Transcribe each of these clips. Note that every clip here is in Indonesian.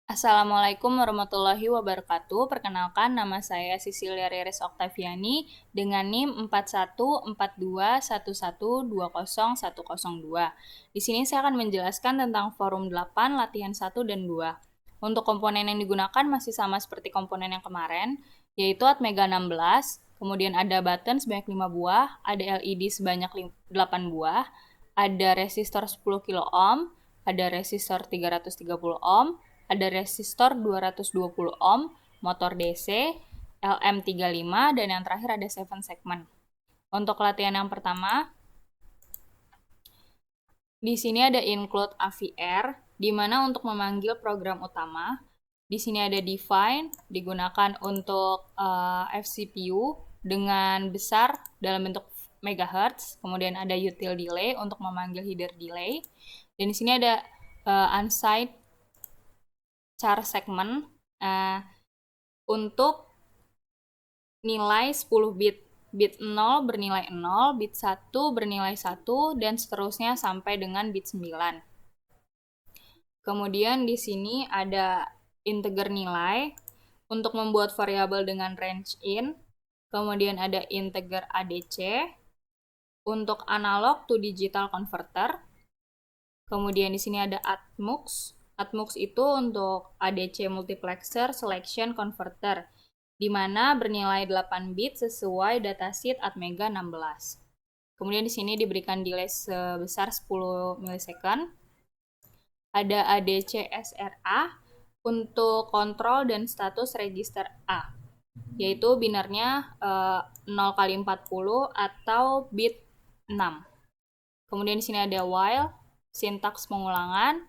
Assalamualaikum warahmatullahi wabarakatuh. Perkenalkan, nama saya Sisilia Riris Oktaviani dengan NIM 414211201002. Di sini saya akan menjelaskan tentang forum 8, latihan 1 dan 2. Untuk komponen yang digunakan masih sama seperti komponen yang kemarin, yaitu Atmega 16, kemudian ada button sebanyak 5 buah, ada LED sebanyak 8 buah, ada resistor 10 kilo ohm, ada resistor 330 ohm, ada resistor 220 ohm, motor DC, LM35, dan yang terakhir ada 7 segment. Untuk latihan yang pertama, di sini ada include AVR, di mana untuk memanggil program utama. Di sini ada define, digunakan untuk FCPU dengan besar dalam bentuk megahertz. Kemudian ada util delay untuk memanggil header delay. Dan di sini ada unsigned char segment untuk nilai 10 bit. Bit 0 bernilai 0, bit 1 bernilai 1, dan seterusnya sampai dengan bit 9. Kemudian di sini ada integer nilai untuk membuat variabel dengan range in. Kemudian ada integer ADC untuk analog to digital converter. Kemudian di sini ada ATMUX. ATMUX itu untuk ADC multiplexer selection converter, di mana bernilai 8 bit sesuai datasheet Atmega 16. Kemudian di sini diberikan delay sebesar 10 milisecond. Ada ADC SRA untuk kontrol dan status register A, yaitu binarnya 0 kali 40 atau bit 6. Kemudian di sini ada while, sintaks pengulangan.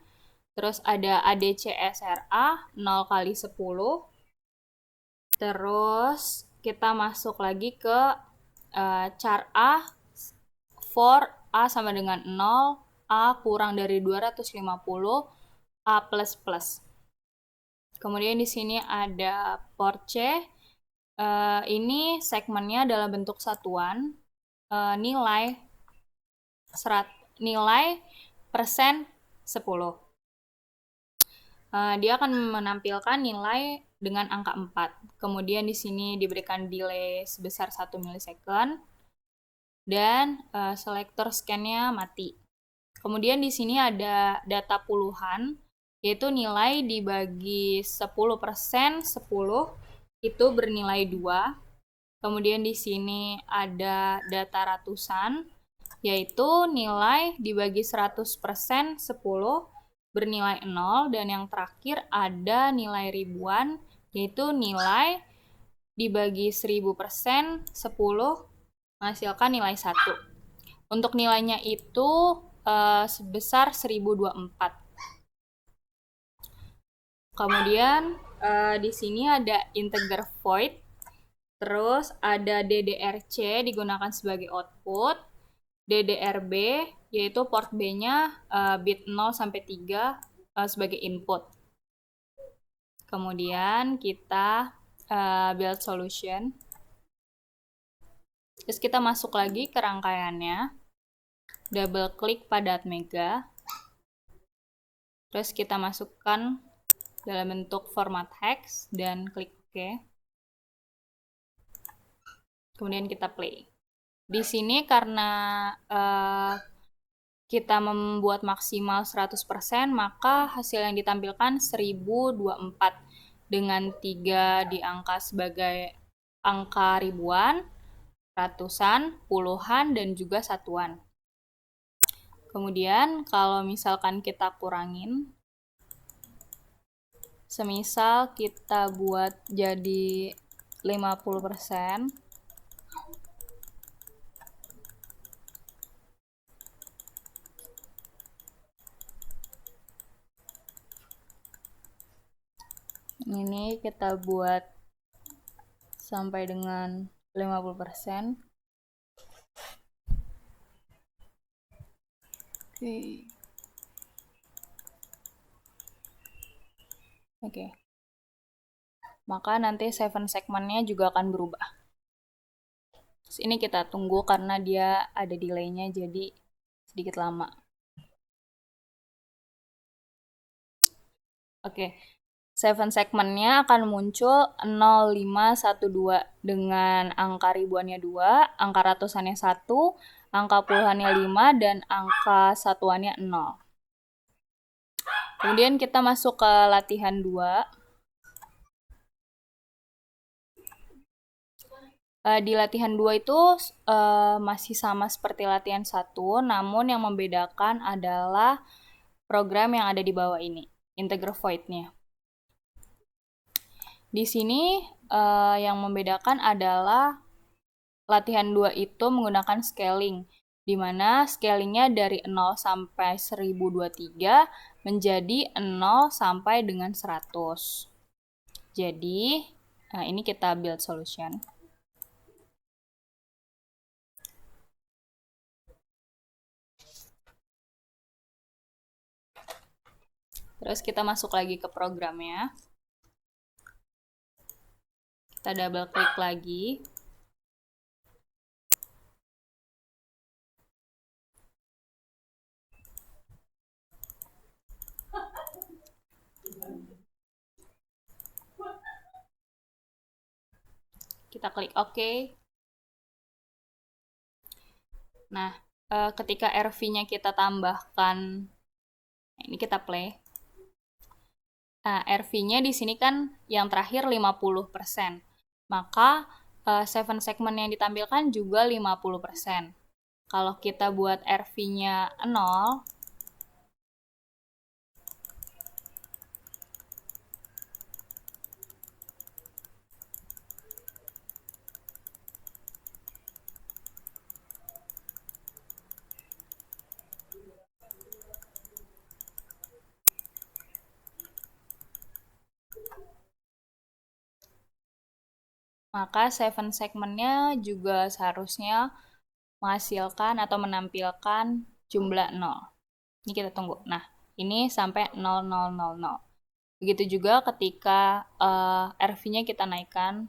Terus ada ADCSRA 0 kali 10. Terus kita masuk lagi ke char A for A sama dengan 0, A kurang dari 250, A++. Kemudian di sini ada port C. Ini segmennya dalam bentuk satuan. Nilai persen 10. Dia akan menampilkan nilai dengan angka 4. Kemudian di sini diberikan delay sebesar 1 milisecond dan selektor scan-nya mati. Kemudian di sini ada data puluhan, yaitu nilai dibagi 10%, 10 itu bernilai 2. Kemudian di sini ada data ratusan, yaitu nilai dibagi 100%, 10 bernilai 0, dan yang terakhir ada nilai ribuan, yaitu nilai dibagi 1000%, 10 menghasilkan nilai 1. Untuk nilainya itu sebesar 1024. Kemudian di sini ada integer void, terus ada DDRC digunakan sebagai output, DDRB yaitu port B-nya bit 0 sampai 3 sebagai input. Kemudian kita build solution. Terus kita masuk lagi ke rangkaiannya. Double klik pada Atmega. Terus kita masukkan dalam bentuk format hex dan klik OK. Kemudian kita play. Di sini karena kita membuat maksimal 100%, maka hasil yang ditampilkan 1024 dengan 3 diangka sebagai angka ribuan, ratusan, puluhan, dan juga satuan. Kemudian kalau misalkan kita kurangin, semisal kita buat jadi 50%, ini kita buat sampai dengan 50%. Oke. Maka nanti 7 segmentnya juga akan berubah. Terus ini kita tunggu karena dia ada delay-nya, jadi sedikit lama. Oke. 7 segmentnya akan muncul 0, 5, 1, 2 dengan angka ribuannya 2, angka ratusannya 1, angka puluhannya 5, dan angka satuannya 0. Kemudian kita masuk ke latihan 2. Di latihan 2 itu masih sama seperti latihan 1, namun yang membedakan adalah program yang ada di bawah ini, integer void-nya. Di sini yang membedakan adalah latihan 2 itu menggunakan scaling, di mana scalingnya dari 0 sampai 1023 menjadi 0 sampai dengan 100. Jadi, ini kita build solution. Terus kita masuk lagi ke programnya. Kita double klik lagi. Kita klik OK. Nah, ketika RV-nya kita tambahkan, ini kita play. Nah, RV-nya di sini kan yang terakhir 50%. Maka 7 segment yang ditampilkan juga 50%. Kalau kita buat RV-nya 0, maka 7 segmentnya juga seharusnya menghasilkan atau menampilkan jumlah 0. Ini kita tunggu. Nah, ini sampai 0000. Begitu juga ketika RV-nya kita naikkan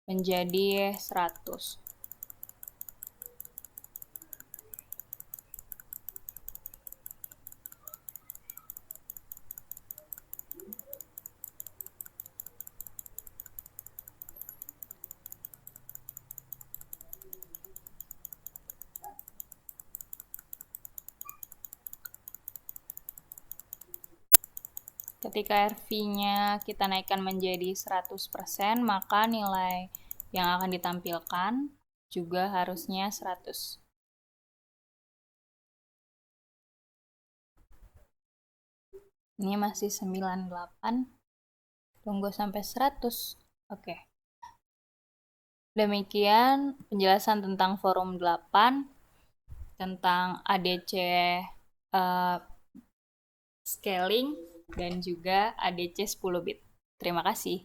menjadi 100. Ketika RV-nya kita naikkan menjadi 100%, maka nilai yang akan ditampilkan juga harusnya 100. Ini masih 98. Tunggu sampai 100. Oke. Demikian penjelasan tentang forum 8, tentang ADC scaling, dan juga ADC 10 bit. Terima kasih.